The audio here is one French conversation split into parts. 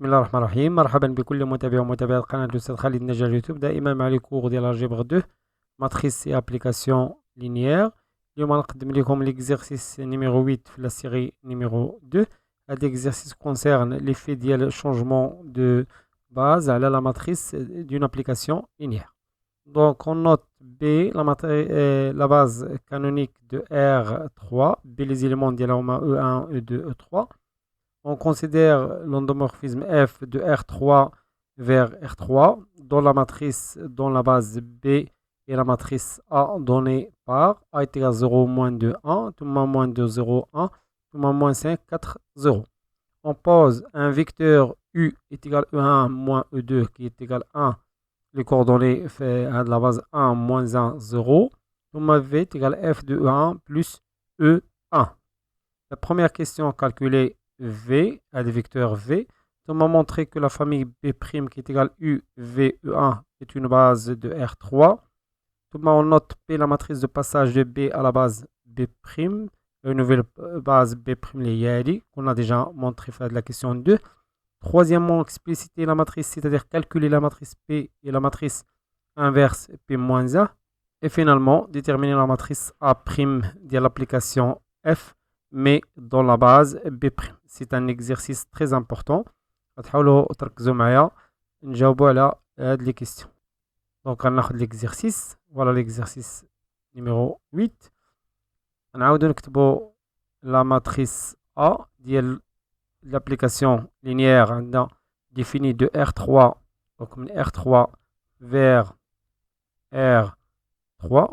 بسم الله الرحمن الرحيم. مرحبا بكل متابع ومتابعة قناة الأستاذ خالد نجار يوتيوب. دائما مع لي كور ديال الجبر 2 ماتريس اي ابليكاسيون لينيير. اليوم غنقدم لكم ليكزيرسيس نيميرو 8 في لا سيري نيميرو 2. هاد ليكزيرسيس كونسيرن لي في ديال شونجمون دو باز على لا ماتريس دون ابليكاسيون لينيير. Donc on note B, la base canonique de R3, B les éléments de E1, E2, E3. On considère l'endomorphisme F de R3 vers R3 dans la matrice, dans la base B et la matrice A donnée par A est égal à 0, moins 2, 1, tout moins 2, 0, 1, tout moins 5, 4, 0. On pose un vecteur U est égal à E1 moins E2 qui est égal à 1. Les coordonnées fait de la base 1, moins 1, 0. Tout V est égal à F de E1 plus E1. La première question calculée V, à des vecteurs V, on m'a montré que la famille B' qui est égale U, V, E1 est une base de R3. On note P, la matrice de passage de B à la base B', une nouvelle base B' Yali, qu'on a déjà montré faire de la question 2. Troisièmement, expliciter la matrice, c'est-à-dire calculer la matrice P et la matrice inverse P-A. Et finalement, déterminer la matrice A' de l'application F, mais dans la base B'. C'est un exercice très important. نجاوبوا على هاد les questions. Donc غناخد l'exercice. Voilà l'exercice numéro 8. نعاودو نكتبو la matrice A ديال l'application linéaire عندنا définie de R3, donc R3 vers R3.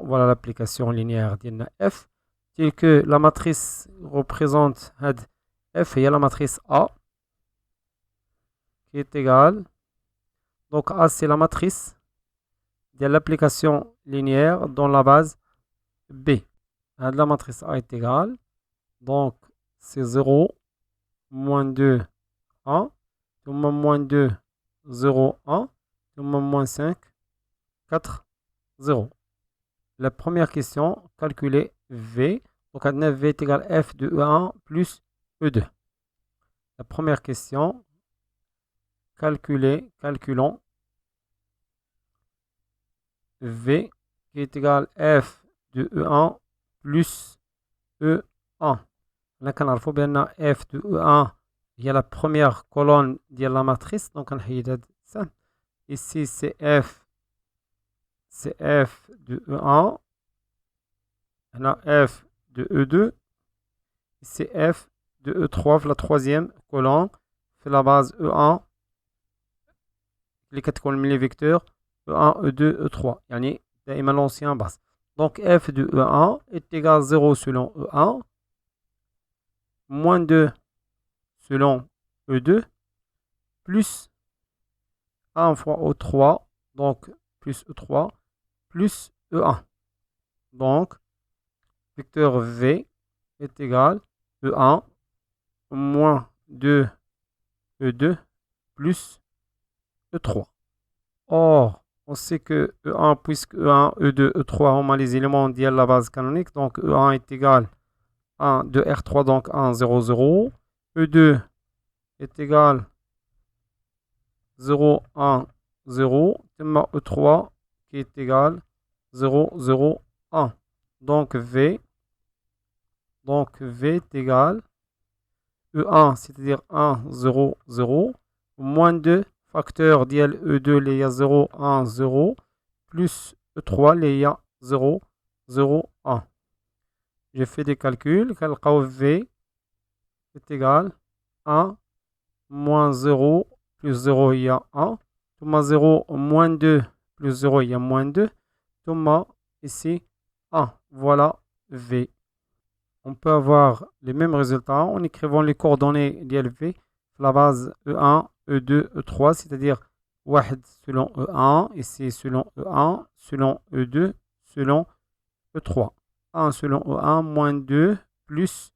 Voilà l'application linéaire ديالنا F. Tel que la matrice représente F, il y a la matrice A qui est égale. Donc A, c'est la matrice de l'application linéaire dans la base B. La matrice A est égale. Donc c'est 0, moins 2, 1. Moins 2, 0, 1. Moins 5, 4, 0. La première question, calculer V. Donc V est égal à F de E1 plus E2. La première question, calculons V qui est égal à F de E1 plus E1. Là, on a bien F de E1, il y a la première colonne de la matrice, donc on a ça. Ici, c'est F de E1. On a F de E2. C'est F de E3, la troisième colonne, fait la base E1. Les quatre colonnes, les vecteurs E1, E2, E3. Yani, دائما l'ancien base. Donc F de E1 est égal à 0 selon E1, moins 2 selon E2, plus 1 fois E3, donc plus E3, plus E1. Donc, vecteur V est égal à E1 moins 2 E2 plus E3. Or, on sait que E1, puisque E1, E2, E3 ont les éléments de la base canonique, donc E1 est égal à 1 de R3, donc 1, 0, 0. E2 est égal 0, 1, 0. E3 qui est égal 0, 0, 1. Donc V est égal E1, c'est-à-dire 1, 0, 0, moins 2, facteur d'IL E2, il y a 0, 1, 0, plus E3, il y a 0, 0, 1. J'ai fait des calculs. V est égal à 1, moins 0, plus 0, il y a 1. Thomas 0, moins 2, plus 0, il y a moins 2. Thomas, ici, 1. Voilà V. On peut avoir les mêmes résultats en écrivant les coordonnées d'ILV, la base E1, E2, E3, c'est-à-dire 1 selon E1, ici selon E1, selon E2, selon E3. 1 selon E1, moins 2, plus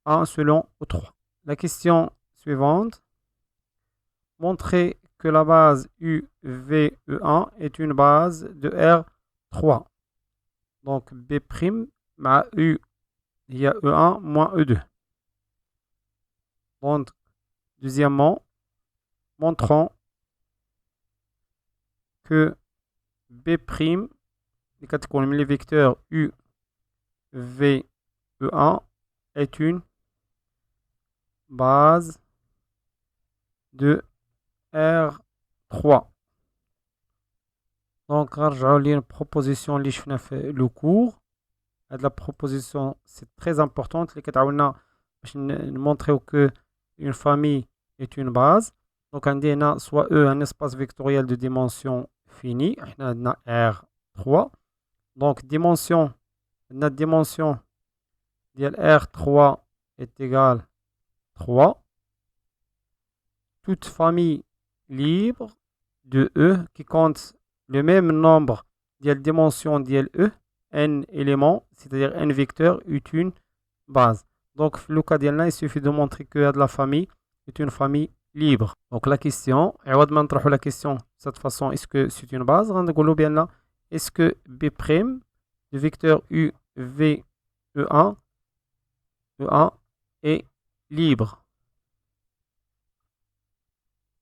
1 selon E3. La question suivante. Montrer que la base UVE1 est une base de R3. Donc B' ma U, il y a E1 moins E2. Donc, deuxièmement, montrant que B', les vecteurs U, V, E1 est une base de R3. Donc, نرجعوا للproposition اللي شفنا في le cours. هاد la proposition c'est très importante اللي كتعاوننا باش نمونطريو que une famille est une base. Donc عندي هنا soit E un espace vectoriel de dimension finie. احنا عندنا R3. Donc dimension عندنا dimension ديال R3 est égale 3. Toute famille libre de E qui compte le même nombre de dimensions de E, n éléments, c'est-à-dire n vecteurs, est une base. Donc, le cas d'Yalna, il suffit de montrer que de la famille est une famille libre. Donc, la question, la question de cette façon, est-ce que c'est une base? Est-ce que B', le vecteur U, V, E1 est libre?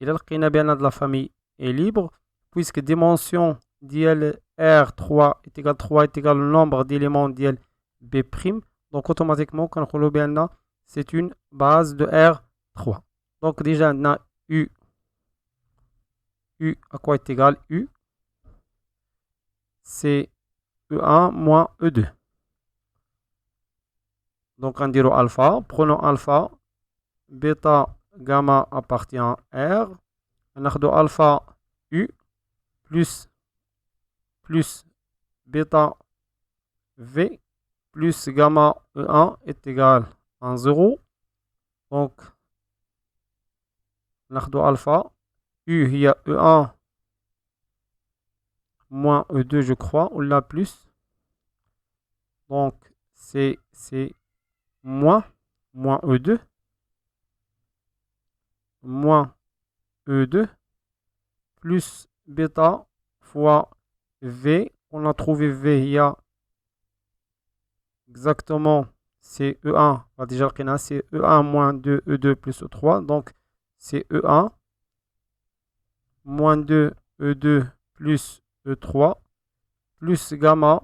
Il a le de la famille est libre, puisque dimension d'IL R3 est égal 3 est égal au nombre d'éléments d'IL B'. Donc automatiquement, quand on le c'est une base de R3. Donc déjà, on a U à quoi est égal U? C'est E1 moins E2. Donc on dirait alpha. Prenons alpha. Bêta, gamma appartient à R. On a alpha U plus bêta V plus gamma E1 est égal à 0. Donc, on a alpha. U, il y a E1 moins E2, je crois, ou là plus. Donc, c'est moins E2. Moins E2 plus bêta fois V. On a trouvé V, il y a exactement, c'est E1. Déjà, c'est E1 moins 2, E2 plus E3. Donc, c'est E1 moins 2, E2 plus E3 plus gamma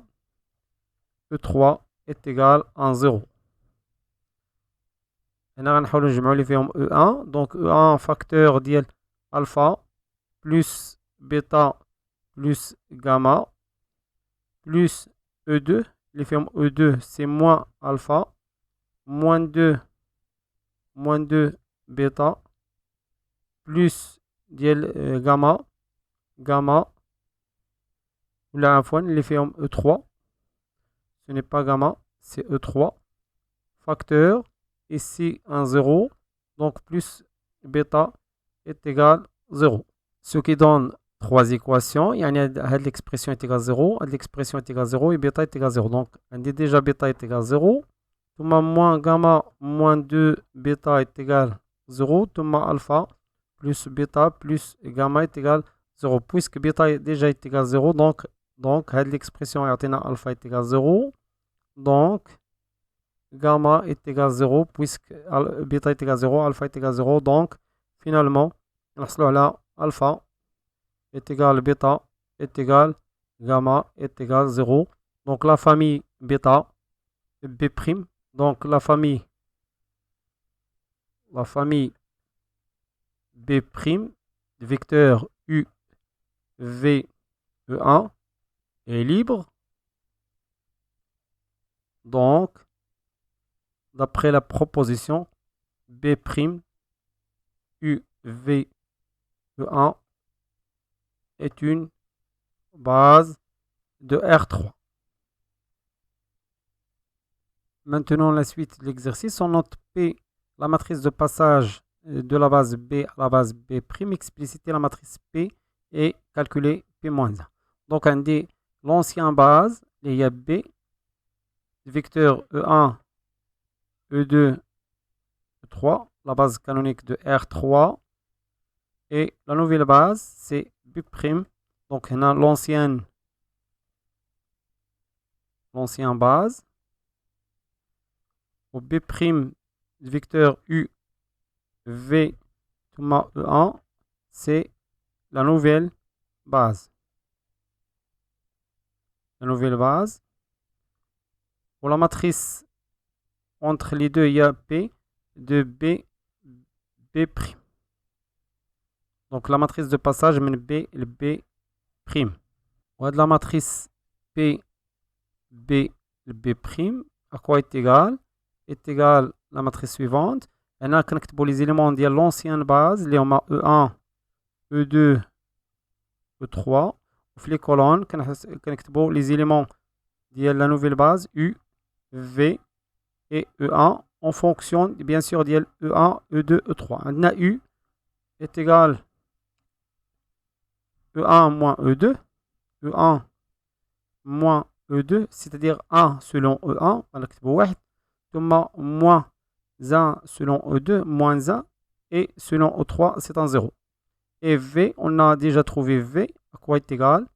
E3 est égal à 0. Et là, on va les E1. Donc, E1 facteur d'IL alpha plus bêta plus gamma plus E2. Les fermes E2, c'est moins alpha moins 2 bêta plus d'IL gamma là, à fois, les fermes E3. Ce n'est pas gamma, c'est E3. Facteur, ici un 0. Donc plus bêta est égal à 0. Ce qui donne 3 équations. Il y a l'expression est égale à 0, l'expression est égale à 0 et bêta est égal à 0. Donc on dit déjà bêta est égal à 0. Thomas moins gamma moins 2 bêta est égal à 0. Thomas alpha plus bêta plus gamma est égal à 0. Puisque bêta est déjà égal à 0, donc l'expression alpha est égal à 0. Donc gamma est égal à 0 puisque bêta est égal à 0, alpha est égal à 0. Donc finalement, alpha est égal à bêta est égal gamma est égal à 0. Donc la famille bêta B'. Donc la famille B', vecteur U, V, E1 est libre. Donc, d'après la proposition, B', U, V, E1 est une base de R3. Maintenant, la suite de l'exercice, on note P, la matrice de passage de la base B à la base B', expliciter la matrice P et calculer P-1. Donc, on dit l'ancien base, il y a B, vecteur E1, E2, E3, la base canonique de R3, et la nouvelle base, c'est B'. Donc, on a l'ancienne base, au B', vecteur U, V, E1, c'est la nouvelle base. La nouvelle base. Pour la matrice, entre les deux, il y a P de B, B'. Donc la matrice de passage, من B, le B'. وهاد la matrice P, B, le B', à quoi est égal? Est égal la matrice suivante. هنا كنكتبوا les éléments ديال l'ancienne base اللي هما E1, E2, E3. وفي les colonnes كنكتبوا les éléments ديال la nouvelle base U, V et E1 en fonction bien sûr ديال E1, E2, E3. عندنا U est égal E1 moins E2, E1 moins E2, c'est-à-dire 1 selon E1, غنكتبوا 1, ثم moins 1 selon E2, moins 1, et selon E3, c'est un 0. Et V, on a déjà trouvé V, à quoi est égal?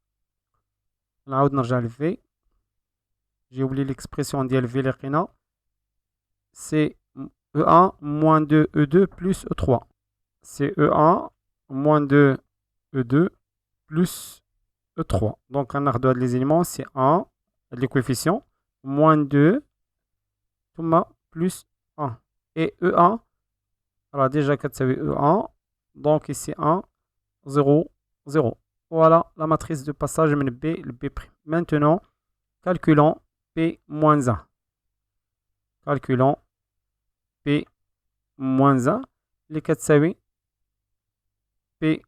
نعاود نرجع ل V. J'ai oublié l'expression ديال V اللي لقينا. C'est E1 moins 2 E2 plus E3. C'est E1 moins 2 E2 plus E3. Donc, on a les éléments, c'est 1, les coefficients, moins 2, plus 1. Et E1, alors déjà, ça veut E1, donc ici 1, 0, 0. Voilà la matrice de passage de B, le B'. Maintenant, calculons P moins 1. Calculons P moins 1. Les 4 ساوي P,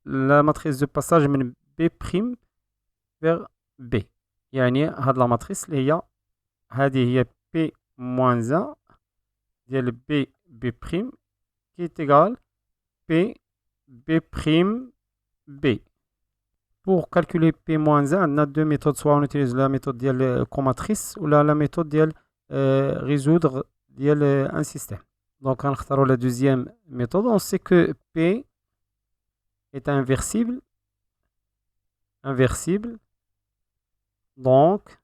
la matrice de passage de B' vers B. يعني هاد la matrice اللي هي هذه هي P moins 1 ديال B, B' qui est égal P, B', B. Pour calculer P moins 1, on a deux méthodes. Soit on utilise la méthode ديال comatrice ou la méthode ديال résoudre ديال un système. Donc, on va la deuxième méthode. On sait que P est inversible. Inversible. Donc,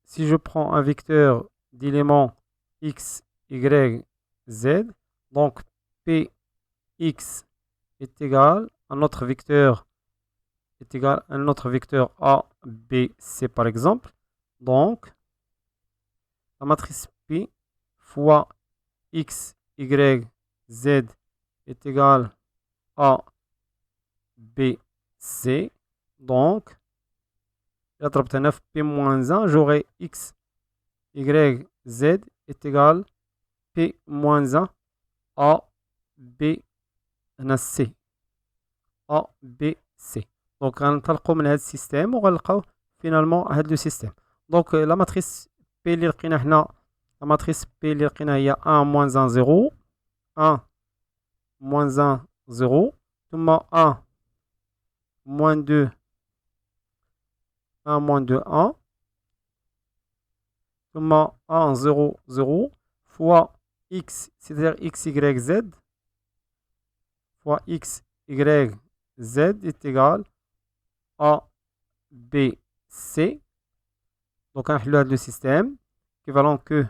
si je prends un vecteur d'éléments x, y, z, donc Px est égal à notre vecteur est égal à notre vecteur A, B, C par exemple. Donc, la matrice P fois x, y, z est égal à B, C. Donc, P moins 1, j'aurai x, y, z est égal P moins 1 A, B, C. A, B, C. Donc, on va le système ou on finalement le système. Donc, la matrice P, la matrice P, il y a 1, moins 1, 0. 1, moins 1, 0. 1, moins 2, 1, moins 2, 1. 1, 0, 0. Fois x, c'est-à-dire x, y, z. Fois x, y, z est égal A, B, C. Donc, on a le système équivalent que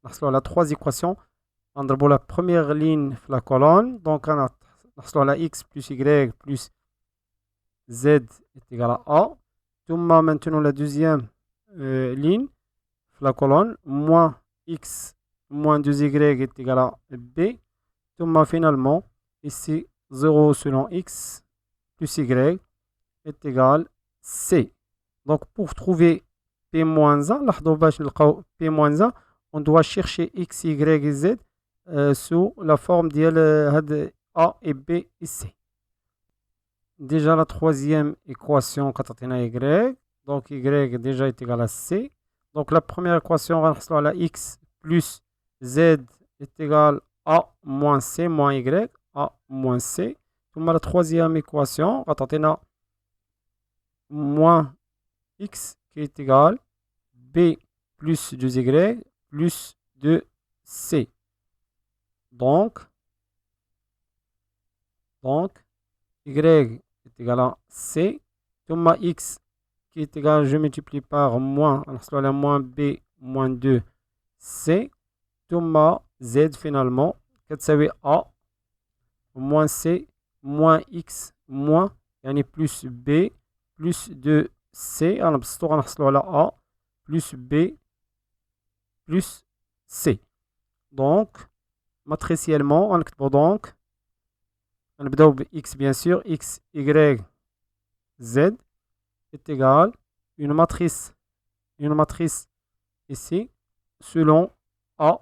la 3 équations. On a la première ligne la colonne. Donc, on a la x plus y plus z est égal à A. Maintenant, la deuxième ligne la colonne. Moins x moins 2y est égal à B. Finalement, ici, 0 selon x plus y est égal C. Donc, pour trouver P-1, P-1, on doit chercher x, y et z sous la forme de A et B et C. Déjà, la troisième équation, y. Donc, y déjà est égal à C. Donc, la première équation, on va la x plus z est égal à moins C moins y. A moins C. La troisième équation, on a moins x qui est égal B plus 2y plus 2c. Donc, y est égal à c. X qui est égal, je multiplie par moins, alors moins b moins 2c. Z finalement, ça veut a moins C, moins X, moins, يعني plus B, plus 2C. غنبسطو غنحصلو على A, plus B, plus C. Donc, matriciellement, غنكتبو donc, غنبداو ب X bien sûr, X, Y, Z est égal une matrice ici, selon A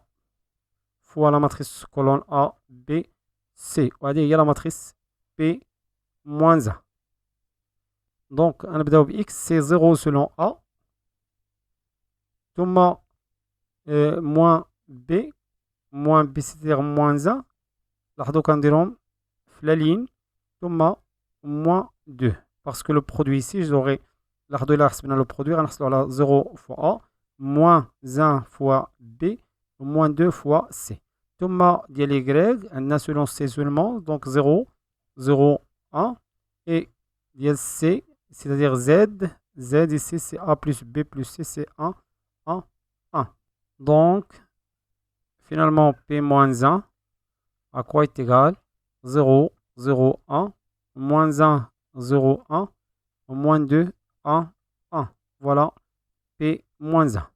fois la matrice colonne A, B, C. وهذه هي la matrice P moins 1. Donc, غنبداو ب X, c'est 0 selon A, ثم moins B, c'est-à-dire moins 1. لاحظوا كنديرهم في la ligne, ثم moins 2. Parce que le produit ici, j'aurai لاحظوا إلا حسبنا le produit غنحصلوا على 0 fois A, moins 1 fois B, moins 2 fois C. ثم ديال Y عندنا selon C seulement, donc 0, 0, 1. Et ديال C, c'est-à-dire Z, Z ici c'est A plus B plus C, c'est 1, 1, 1. Donc, finalement, P moins 1 à quoi est égal 0, 0, 1, moins 1, 0, 1, moins 2, 1, 1. Voilà, P moins 1.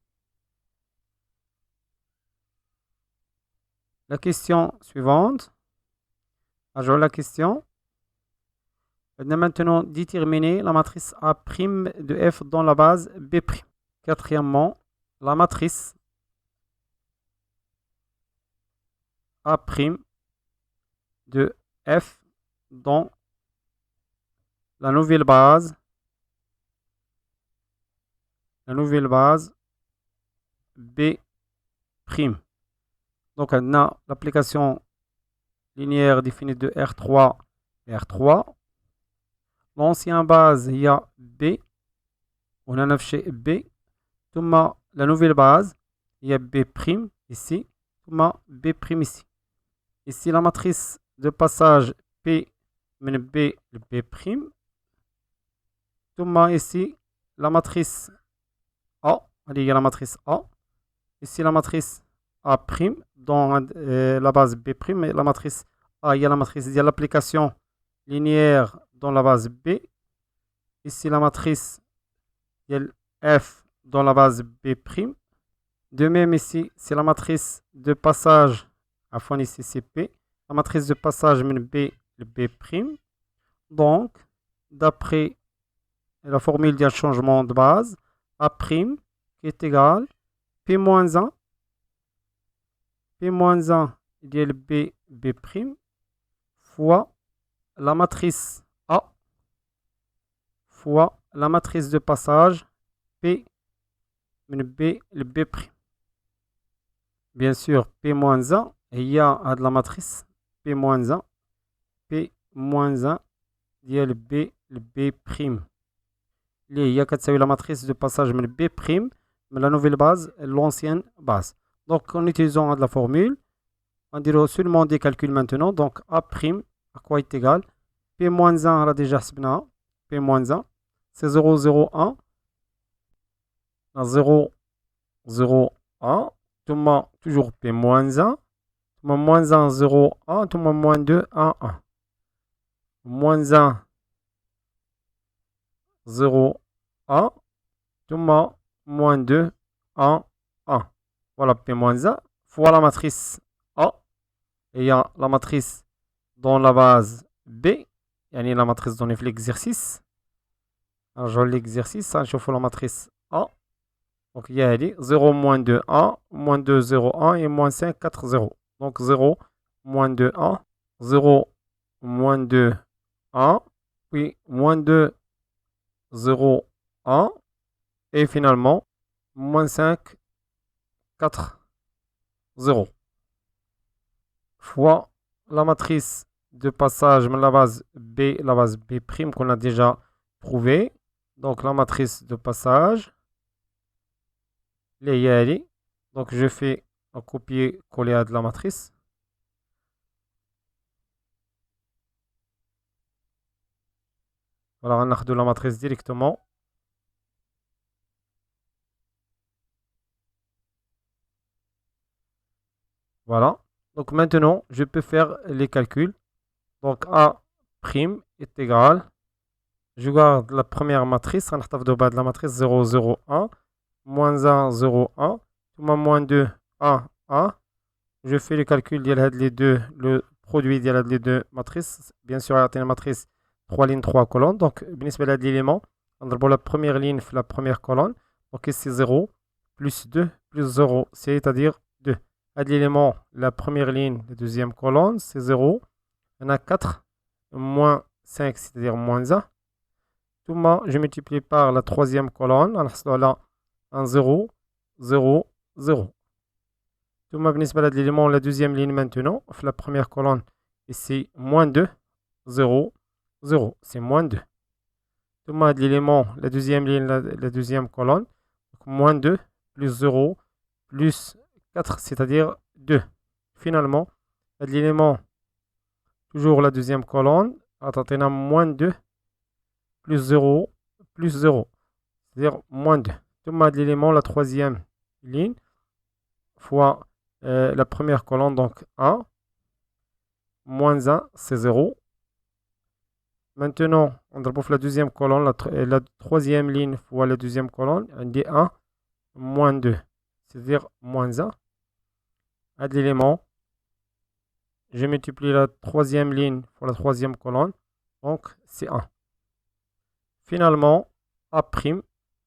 La question suivante. Ajoute la question. On a maintenant déterminé la matrice A' de F dans la base B'. Quatrièmement, la matrice A' de F dans la nouvelle base B'. Donc, on a l'application linéaire définie de R3 et R3. L'ancien base, il y a B. On a chez B. ثم la nouvelle base, il y a B' ici. ثم B' ici. Ici, la matrice de passage P من B le B'. ثم ici, la matrice A. Il y a la matrice A. Ici, la matrice A' dans la base B'. Et la matrice A, il y a la matrice, il y a l'application linéaire dans la base B. Ici, la matrice, il y a F dans la base B'. De même, ici, c'est la matrice de passage, à fond ici, c'est P. La matrice de passage B, le B'. Donc, d'après la formule d'un changement de base, A' qui est égal P-1, P-1 égale B', fois la matrice A fois la matrice de passage P B, le B'. Bien sûr, P-1, il y a de la matrice P-1, P-1 ديال B, le B'. اللي هي كتساوي la matrice de passage من B', من la nouvelle base, l'ancienne base. Donc, en utilisant la formule, on dira seulement des calculs maintenant. Donc, A' à quoi est égal P-1, on a déjà حسبناها. P-1, c'est 0, 0, 1. 0, 0, 1. ثم toujours P-1. ثم moins 1, 0, 1. ثم moins 2, 1, 1. Moins 1, 0, 1. ثم moins 2, 1, 1. Voilà P-1 fois la matrice A. Et il y a la matrice dans la base B. يعني la matrice donnée في l'exercice. نرجعو l'exercice نشوفو la matrice A. Donc il y a 0, moins 2, 1, moins 2, 0, 1 et moins 5, 4, 0. Donc 0, moins 2, 1, 0, moins 2, 1, puis moins 2, 0, 1, et finalement moins 5, 4, 0. Fois la matrice de passage de la base B qu'on a déjà trouvée. Donc la matrice de passage. Les yali. Donc je fais un copier-coller de la matrice. Voilà, on a de la matrice directement. Voilà. Donc maintenant, je peux faire les calculs. Donc A' est égal. Je garde la première matrice. On a de bas de la matrice 0, 0, 1. Moins 1, 0, 1. Moins 2, 1, 1. Je fais le calcul les deux, le produit les deux matrices. Bien sûr, il y a une matrice 3 lignes, 3 colonnes. Donc, l'élément, on a la première ligne, la première colonne. Donc, ici 0, plus 2, plus 0, c'est-à-dire 2. L'élément, la première ligne, la deuxième colonne, c'est 0. On a 4, moins 5, c'est-à-dire moins 1. Je multiplie par la troisième colonne. On a là un 0, 0, 0. L'élément, la deuxième ligne maintenant, la première colonne, ici, moins 2, 0, 0, c'est moins 2. L'élément, la deuxième ligne, la deuxième colonne, donc moins 2, plus 0, plus 4, c'est-à-dire 2. Finalement, l'élément, toujours la deuxième colonne, on a moins 2, plus 0, plus 0, c'est-à-dire moins 2. L'élément, la troisième ligne, fois la première colonne, donc 1, moins 1, c'est 0. Maintenant, on retrouve la deuxième colonne, la troisième ligne fois la deuxième colonne, on dit 1, moins 2, c'est-à-dire moins 1. À l'élément, je multiplie la troisième ligne fois la troisième colonne, donc c'est 1. Finalement, A'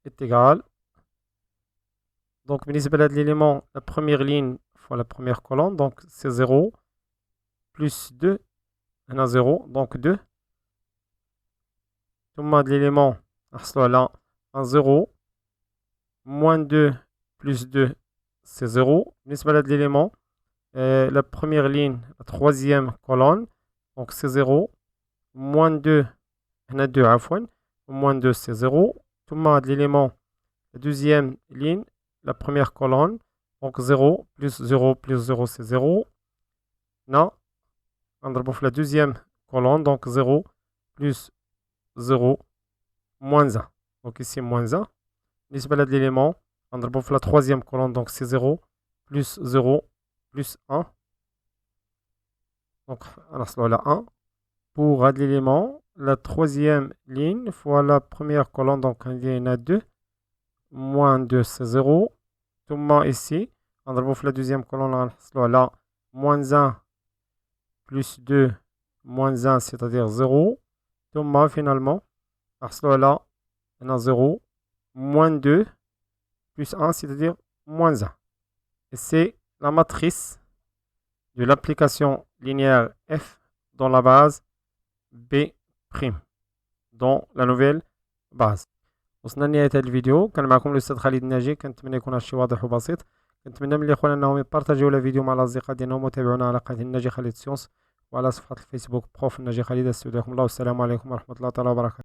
est égal. Donc, l'élément, la première ligne fois la première colonne, donc c'est 0, plus 2, on a 0, donc 2. L'élément, là, un 0, moins 2, plus 2, c'est 0. L'élément, la première ligne, la troisième colonne, donc c'est 0, moins 2, on a 2 à fois, moins 2, c'est 0. L'élément, la deuxième ligne, la première colonne, donc 0, plus 0, plus 0, c'est 0. Non, on retrouve la deuxième colonne, donc 0, plus 0, moins 1. Donc ici, moins 1. L'élément, on retrouve la troisième colonne, donc c'est 0, plus 0, plus 1. Donc, on a 1. Pour l'élément, la troisième ligne fois la première colonne, donc il y en a 2. Moins 2, c'est 0. Ici, on retrouve la deuxième colonne, là, moins 1, plus 2, moins 1, c'est-à-dire 0. Finalement, là, on a 0, moins 2, plus 1, c'est-à-dire moins 1. Et c'est la matrice de l'application linéaire F dans la base B', dans la nouvelle base. وصلنا لنهاية هذا الفيديو. كان معكم الأستاذ خالد الناجي. كنتمنى يكون هادشي واضح وبسيط. كنتمنى من الإخوان أنهم يبارطاجيو الفيديو مع الأصدقاء ديالهم وتابعونا على قناة الناجي خالد سيونس وعلى صفحة الفيسبوك بروف الناجي خالد. استودعكم الله والسلام عليكم ورحمة الله تعالى وبركاته.